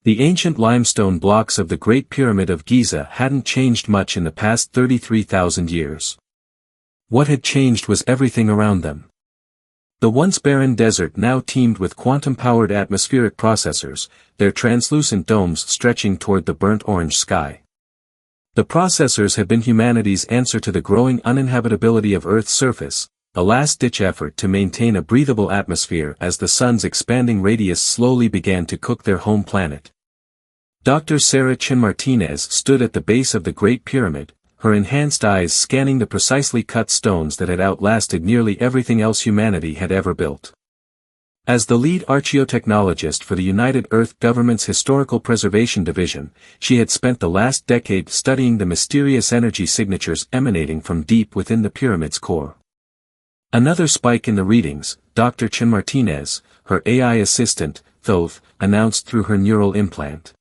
The ancient limestone blocks of the Great Pyramid of Giza hadn't changed much in the past 33,000 years. What had changed was everything around them. The once barren desert now teemed with quantum-powered atmospheric processors, their translucent domes stretching toward the burnt orange sky. The processors had been humanity's answer to the growing uninhabitability of Earth's surface, a last-ditch effort to maintain a breathable atmosphere as the sun's expanding radius slowly began to cook their home planet. Dr. Sarah Chin-Martinez stood at the base of the Great Pyramid, her enhanced eyes scanning the precisely cut stones that had outlasted nearly everything else humanity had ever built. As the lead archaeotechnologist for the United Earth Government's Historical Preservation Division, she had spent the last decade studying the mysterious energy signatures emanating from deep within the pyramid's core. Another spike in the readings, Dr. Chin-Martinez, her AI assistant, Thoth, announced through her neural implant.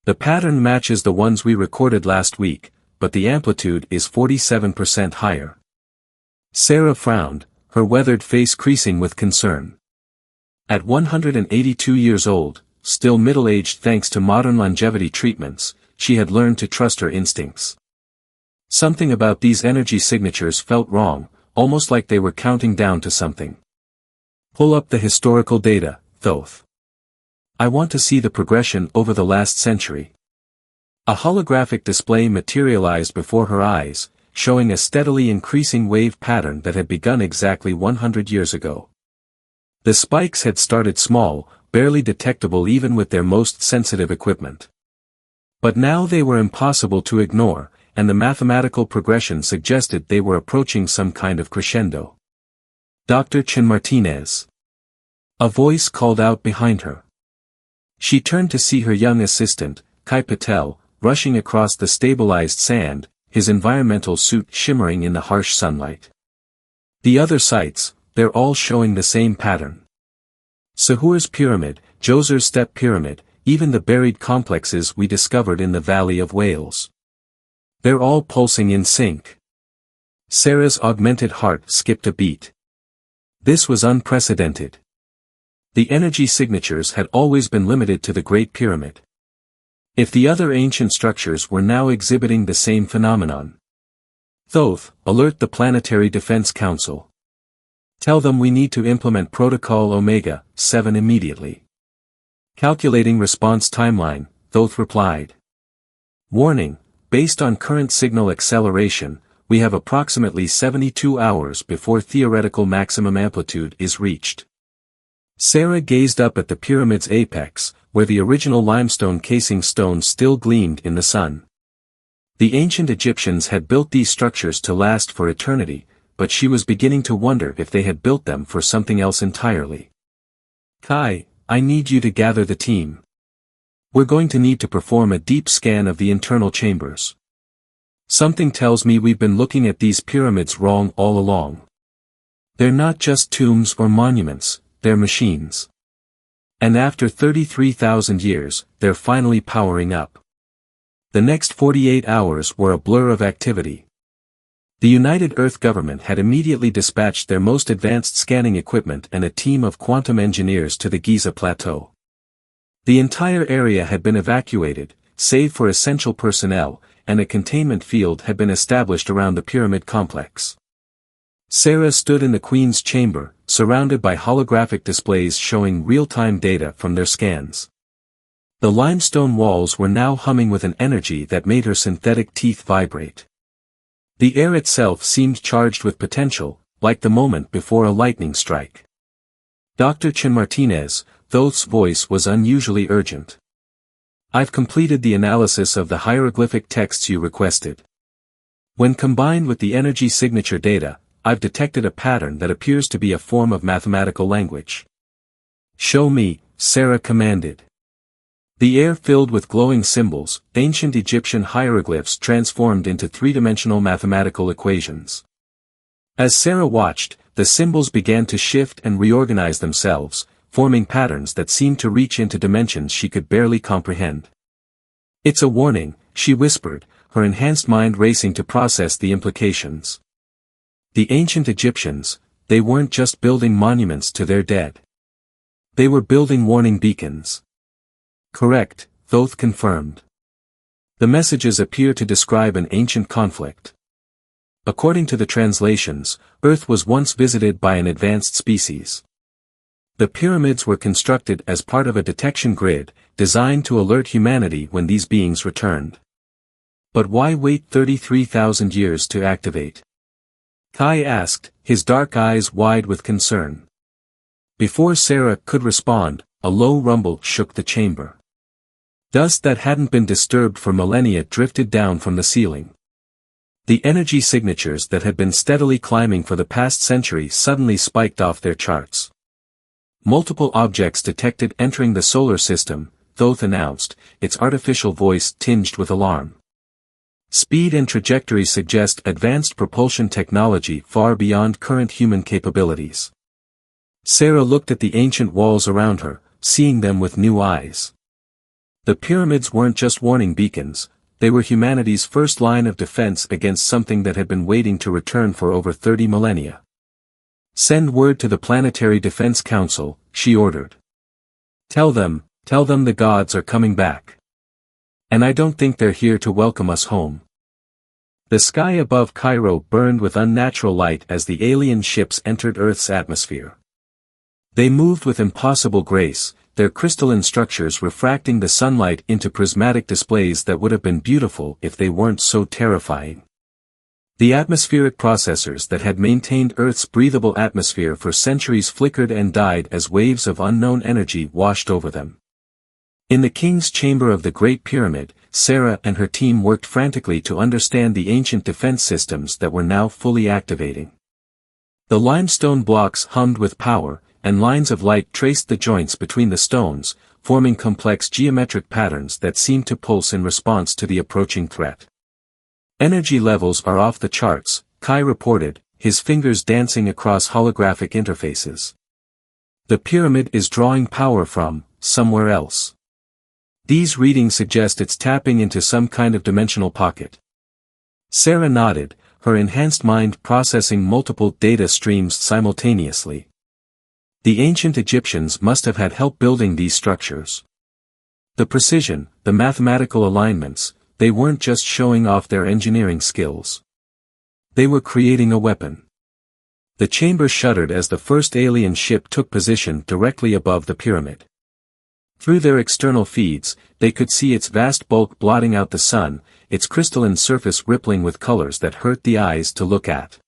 The pattern matches the ones we recorded last week, but the amplitude is 47% higher. Sarah frowned, her weathered face creasing with concern. At 182 years old, still middle-aged thanks to modern longevity treatments, she had learned to trust her instincts. Something about these energy signatures felt wrong, almost like they were counting down to something. Pull up the historical data, Thoth. I want to see the progression over the last century. A holographic display materialized before her eyes, showing a steadily increasing wave pattern that had begun exactly 100 years ago. The spikes had started small, barely detectable even with their most sensitive equipment. But now they were impossible to ignore, and the mathematical progression suggested they were approaching some kind of crescendo. Dr. Chin-Martinez. A voice called out behind her. She turned to see her young assistant, Kai Patel, rushing across the stabilized sand, his environmental suit shimmering in the harsh sunlight. The other sites, they're all showing the same pattern. Sahur's pyramid, Djoser's step pyramid, even the buried complexes we discovered in the Valley of Whales. They're all pulsing in sync. Sarah's augmented heart skipped a beat. This was unprecedented. The energy signatures had always been limited to the Great Pyramid. If the other ancient structures were now exhibiting the same phenomenon. Thoth, alert the Planetary Defense Council. Tell them we need to implement Protocol Omega-7 immediately. Calculating response timeline, Thoth replied. Warning, based on current signal acceleration, we have approximately 72 hours before theoretical maximum amplitude is reached. Sarah gazed up at the pyramid's apex, where the original limestone casing stone still gleamed in the sun. The ancient Egyptians had built these structures to last for eternity, but she was beginning to wonder if they had built them for something else entirely. Kai, I need you to gather the team. We're going to need to perform a deep scan of the internal chambers. Something tells me we've been looking at these pyramids wrong all along. They're not just tombs or monuments, they're machines. And after 33,000 years, they're finally powering up. The next 48 hours were a blur of activity. The United Earth Government had immediately dispatched their most advanced scanning equipment and a team of quantum engineers to the Giza Plateau. The entire area had been evacuated, save for essential personnel, and a containment field had been established around the pyramid complex. Sarah stood in the Queen's chamber, surrounded by holographic displays showing real-time data from their scans. The limestone walls were now humming with an energy that made her synthetic teeth vibrate. The air itself seemed charged with potential, like the moment before a lightning strike. Dr. Chin-Martinez, Thoth's voice was unusually urgent. I've completed the analysis of the hieroglyphic texts you requested. When combined with the energy signature data, I've detected a pattern that appears to be a form of mathematical language. Show me, Sarah commanded. The air filled with glowing symbols, ancient Egyptian hieroglyphs transformed into three-dimensional mathematical equations. As Sarah watched, the symbols began to shift and reorganize themselves, forming patterns that seemed to reach into dimensions she could barely comprehend. It's a warning, she whispered, her enhanced mind racing to process the implications. The ancient Egyptians, they weren't just building monuments to their dead. They were building warning beacons. Correct, Thoth confirmed. The messages appear to describe an ancient conflict. According to the translations, Earth was once visited by an advanced species. The pyramids were constructed as part of a detection grid, designed to alert humanity when these beings returned. But why wait 33,000 years to activate? Kai asked, his dark eyes wide with concern. Before Sarah could respond, a low rumble shook the chamber. Dust that hadn't been disturbed for millennia drifted down from the ceiling. The energy signatures that had been steadily climbing for the past century suddenly spiked off their charts. Multiple objects detected entering the solar system, Thoth announced, its artificial voice tinged with alarm. Speed and trajectory suggest advanced propulsion technology far beyond current human capabilities. Sarah looked at the ancient walls around her, seeing them with new eyes. The pyramids weren't just warning beacons, they were humanity's first line of defense against something that had been waiting to return for over 30 millennia. Send word to the Planetary Defense Council, she ordered. Tell them the gods are coming back. And I don't think they're here to welcome us home. The sky above Cairo burned with unnatural light as the alien ships entered Earth's atmosphere. They moved with impossible grace, their crystalline structures refracting the sunlight into prismatic displays that would have been beautiful if they weren't so terrifying. The atmospheric processors that had maintained Earth's breathable atmosphere for centuries flickered and died as waves of unknown energy washed over them. In the king's chamber of the Great Pyramid, Sarah and her team worked frantically to understand the ancient defense systems that were now fully activating. The limestone blocks hummed with power, and lines of light traced the joints between the stones, forming complex geometric patterns that seemed to pulse in response to the approaching threat. Energy levels are off the charts, Kai reported, his fingers dancing across holographic interfaces. The pyramid is drawing power from somewhere else. These readings suggest it's tapping into some kind of dimensional pocket. Sarah nodded, her enhanced mind processing multiple data streams simultaneously. The ancient Egyptians must have had help building these structures. The precision, the mathematical alignments, they weren't just showing off their engineering skills. They were creating a weapon. The chamber shuddered as the first alien ship took position directly above the pyramid. Through their external feeds, they could see its vast bulk blotting out the sun, its crystalline surface rippling with colors that hurt the eyes to look at.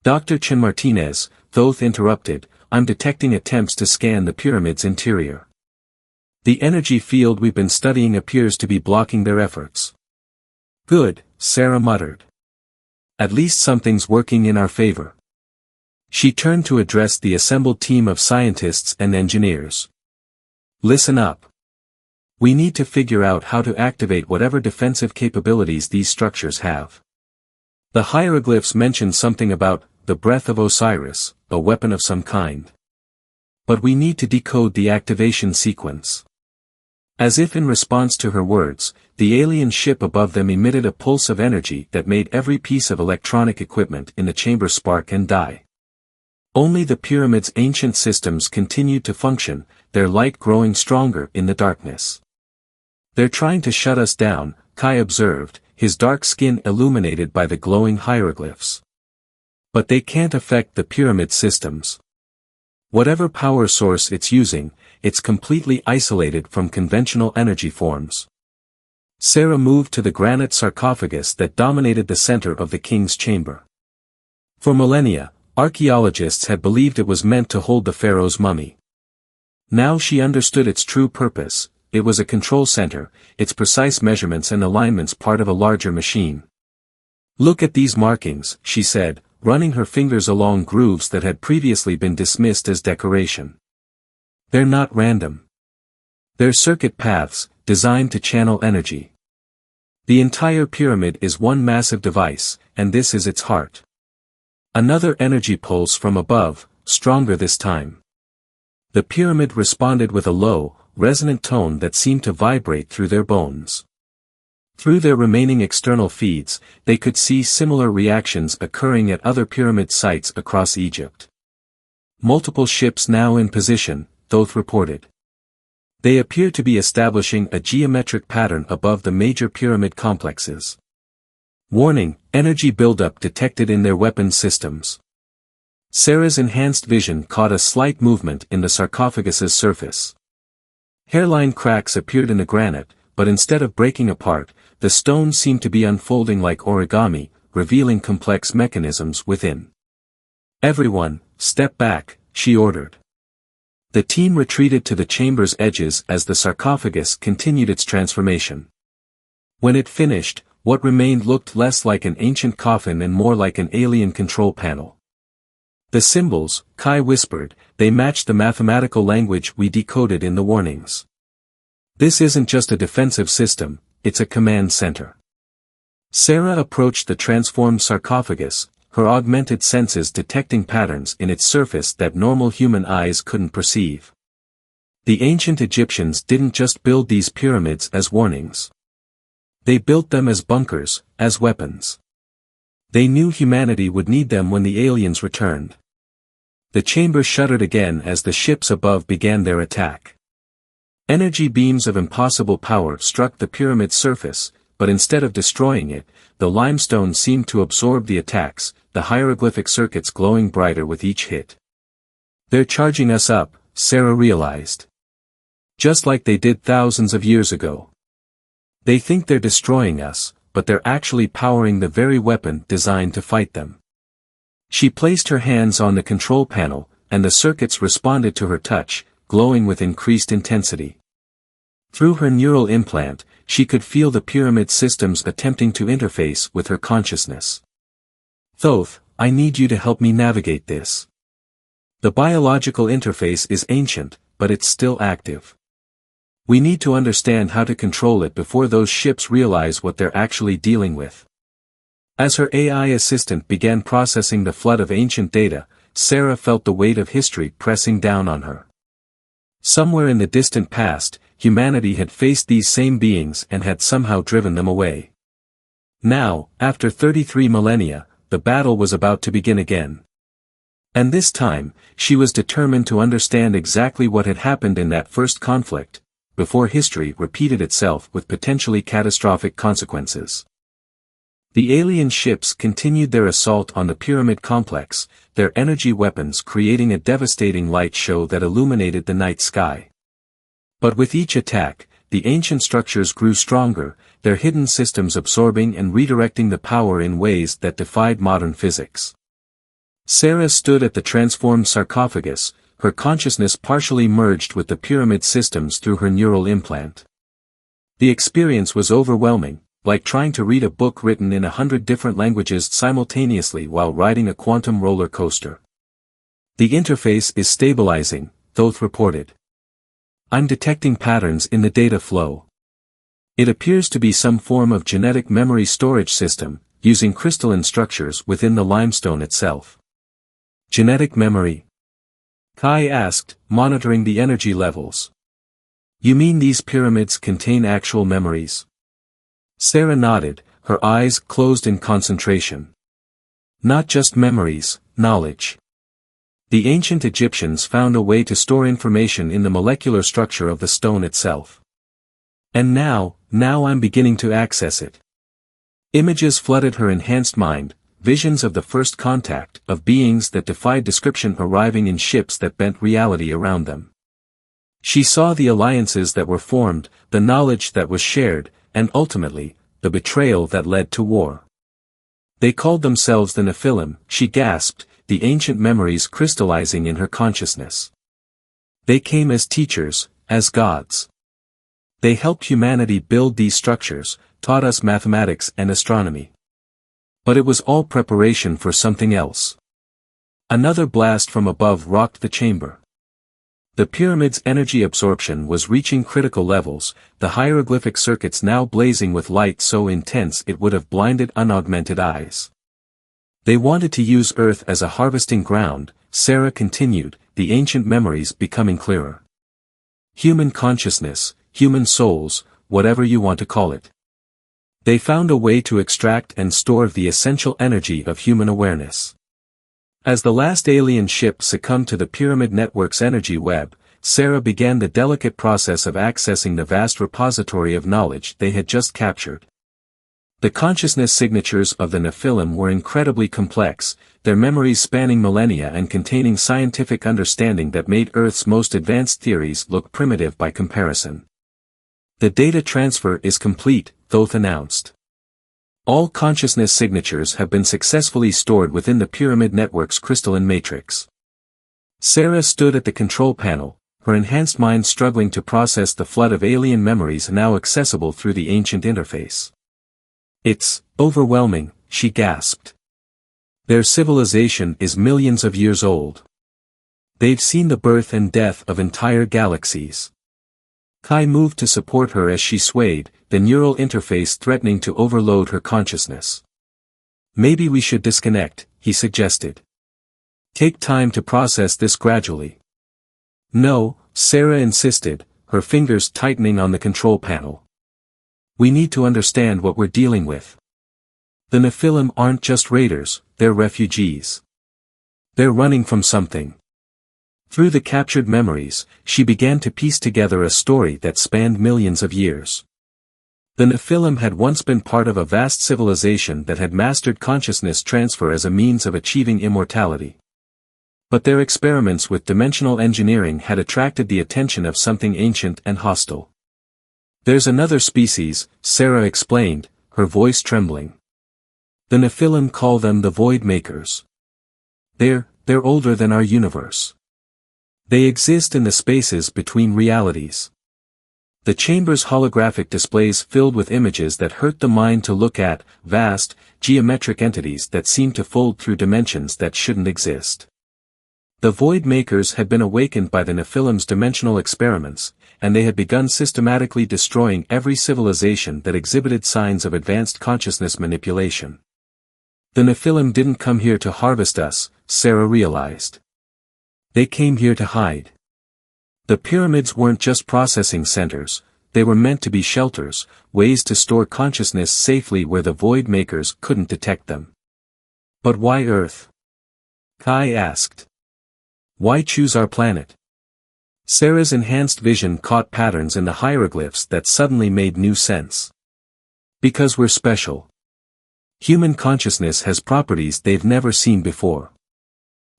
Dr. Chin Martinez, Thoth interrupted, I'm detecting attempts to scan the pyramid's interior. The energy field we've been studying appears to be blocking their efforts. Good, Sarah muttered. At least something's working in our favor. She turned to address the assembled team of scientists and engineers. Listen up. We need to figure out how to activate whatever defensive capabilities these structures have. The hieroglyphs mention something about the breath of Osiris, a weapon of some kind. But we need to decode the activation sequence. As if in response to her words, the alien ship above them emitted a pulse of energy that made every piece of electronic equipment in the chamber spark and die. Only the pyramid's ancient systems continued to function, their light growing stronger in the darkness. They're trying to shut us down, Kai observed, his dark skin illuminated by the glowing hieroglyphs. But they can't affect the pyramid systems. Whatever power source it's using, it's completely isolated from conventional energy forms. Sarah moved to the granite sarcophagus that dominated the center of the king's chamber. For millennia, archaeologists had believed it was meant to hold the pharaoh's mummy. Now she understood its true purpose, it was a control center, its precise measurements and alignments part of a larger machine. Look at these markings, she said, running her fingers along grooves that had previously been dismissed as decoration. They're not random. They're circuit paths, designed to channel energy. The entire pyramid is one massive device, and this is its heart. Another energy pulse from above, stronger this time. The pyramid responded with a low, resonant tone that seemed to vibrate through their bones. Through their remaining external feeds, they could see similar reactions occurring at other pyramid sites across Egypt. Multiple ships now in position, Thoth reported. They appear to be establishing a geometric pattern above the major pyramid complexes. Warning, energy buildup detected in their weapons systems. Sarah's enhanced vision caught a slight movement in the sarcophagus's surface. Hairline cracks appeared in the granite, but instead of breaking apart, the stone seemed to be unfolding like origami, revealing complex mechanisms within. "Everyone, step back," she ordered. The team retreated to the chamber's edges as the sarcophagus continued its transformation. When it finished, what remained looked less like an ancient coffin and more like an alien control panel. "The symbols," Kai whispered, "they match the mathematical language we decoded in the warnings. This isn't just a defensive system, it's a command center." Sarah approached the transformed sarcophagus, her augmented senses detecting patterns in its surface that normal human eyes couldn't perceive. The ancient Egyptians didn't just build these pyramids as warnings. They built them as bunkers, as weapons. They knew humanity would need them when the aliens returned. The chamber shuddered again as the ships above began their attack. Energy beams of impossible power struck the pyramid's surface, but instead of destroying it, the limestone seemed to absorb the attacks, the hieroglyphic circuits glowing brighter with each hit. "They're charging us up," Sarah realized. "Just like they did thousands of years ago. They think they're destroying us, but they're actually powering the very weapon designed to fight them." She placed her hands on the control panel, and the circuits responded to her touch, glowing with increased intensity. Through her neural implant, she could feel the pyramid systems attempting to interface with her consciousness. "Thoth, I need you to help me navigate this. The biological interface is ancient, but it's still active. We need to understand how to control it before those ships realize what they're actually dealing with." As her AI assistant began processing the flood of ancient data, Sarah felt the weight of history pressing down on her. Somewhere in the distant past, humanity had faced these same beings and had somehow driven them away. Now, after 33 millennia, the battle was about to begin again. And this time, she was determined to understand exactly what had happened in that first conflict, before history repeated itself with potentially catastrophic consequences. The alien ships continued their assault on the pyramid complex, their energy weapons creating a devastating light show that illuminated the night sky. But with each attack, the ancient structures grew stronger, their hidden systems absorbing and redirecting the power in ways that defied modern physics. Sarah stood at the transformed sarcophagus, her consciousness partially merged with the pyramid systems through her neural implant. The experience was overwhelming, like trying to read a book written in 100 different languages simultaneously while riding a quantum roller coaster. "The interface is stabilizing," Thoth reported. "I'm detecting patterns in the data flow. It appears to be some form of genetic memory storage system, using crystalline structures within the limestone itself." "Genetic memory?" Kai asked, monitoring the energy levels. "You mean these pyramids contain actual memories?" Sarah nodded, her eyes closed in concentration. "Not just memories, knowledge. The ancient Egyptians found a way to store information in the molecular structure of the stone itself. And now I'm beginning to access it." Images flooded her enhanced mind, visions of the first contact, of beings that defied description arriving in ships that bent reality around them. She saw the alliances that were formed, the knowledge that was shared, and ultimately, the betrayal that led to war. "They called themselves the Nephilim," she gasped, the ancient memories crystallizing in her consciousness. "They came as teachers, as gods. They helped humanity build these structures, taught us mathematics and astronomy. But it was all preparation for something else." Another blast from above rocked the chamber. The pyramid's energy absorption was reaching critical levels, the hieroglyphic circuits now blazing with light so intense it would have blinded unaugmented eyes. "They wanted to use Earth as a harvesting ground," Sarah continued, the ancient memories becoming clearer. "Human consciousness, human souls, whatever you want to call it. They found a way to extract and store the essential energy of human awareness." As the last alien ship succumbed to the pyramid network's energy web, Sarah began the delicate process of accessing the vast repository of knowledge they had just captured. The consciousness signatures of the Nephilim were incredibly complex, their memories spanning millennia and containing scientific understanding that made Earth's most advanced theories look primitive by comparison. The data transfer is complete, Thoth announced. All consciousness signatures have been successfully stored within the Pyramid Network's crystalline matrix. Sarah stood at the control panel, her enhanced mind struggling to process the flood of alien memories now accessible through the ancient interface. "It's overwhelming," she gasped. "Their civilization is millions of years old. They've seen the birth and death of entire galaxies." Kai moved to support her as she swayed, the neural interface threatening to overload her consciousness. "Maybe we should disconnect," he suggested. "Take time to process this gradually." "No," Sarah insisted, her fingers tightening on the control panel. "We need to understand what we're dealing with. The Nephilim aren't just raiders, they're refugees. They're running from something." Through the captured memories, she began to piece together a story that spanned millions of years. The Nephilim had once been part of a vast civilization that had mastered consciousness transfer as a means of achieving immortality. But their experiments with dimensional engineering had attracted the attention of something ancient and hostile. "There's another species," Sarah explained, her voice trembling. "The Nephilim call them the Void Makers. They're older than our universe. They exist in the spaces between realities." The chamber's holographic displays filled with images that hurt the mind to look at, vast, geometric entities that seemed to fold through dimensions that shouldn't exist. The Void Makers had been awakened by the Nephilim's dimensional experiments, and they had begun systematically destroying every civilization that exhibited signs of advanced consciousness manipulation. The Nephilim didn't come here to harvest us, Sarah realized. They came here to hide. The pyramids weren't just processing centers, they were meant to be shelters, ways to store consciousness safely where the Void Makers couldn't detect them. "But why Earth?" Kai asked. "Why choose our planet?" Sarah's enhanced vision caught patterns in the hieroglyphs that suddenly made new sense. "Because we're special. Human consciousness has properties they've never seen before.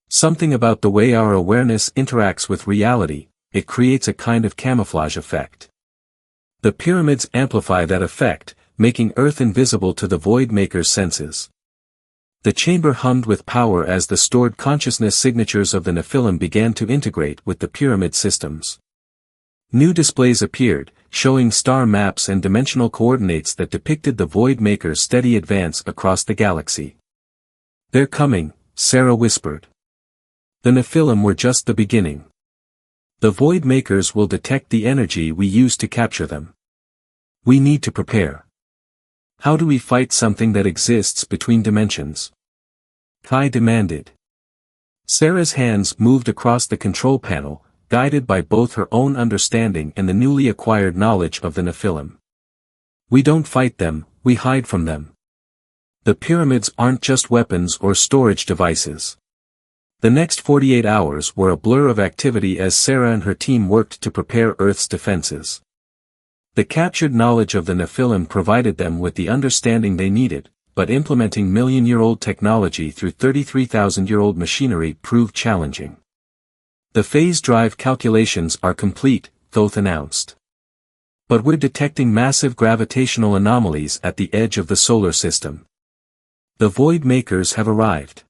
Something about the way our awareness interacts with reality, it creates a kind of camouflage effect. The pyramids amplify that effect, making Earth invisible to the Void Maker's senses." The chamber hummed with power as the stored consciousness signatures of the Nephilim began to integrate with the pyramid systems. New displays appeared, showing star maps and dimensional coordinates that depicted the Void Maker's steady advance across the galaxy. "They're coming," Sarah whispered. "The Nephilim were just the beginning. The Void Makers will detect the energy we use to capture them. We need to prepare. How do we fight something that exists between dimensions?" Kai demanded. Sarah's hands moved across the control panel, guided by both her own understanding and the newly acquired knowledge of the Nephilim. "We don't fight them, we hide from them. The pyramids aren't just weapons or storage devices." The next 48 hours were a blur of activity as Sarah and her team worked to prepare Earth's defenses. The captured knowledge of the Nephilim provided them with the understanding they needed, but implementing million-year-old technology through 33,000-year-old machinery proved challenging. "The phase drive calculations are complete," Thoth announced. "But we're detecting massive gravitational anomalies at the edge of the solar system. The Void Makers have arrived."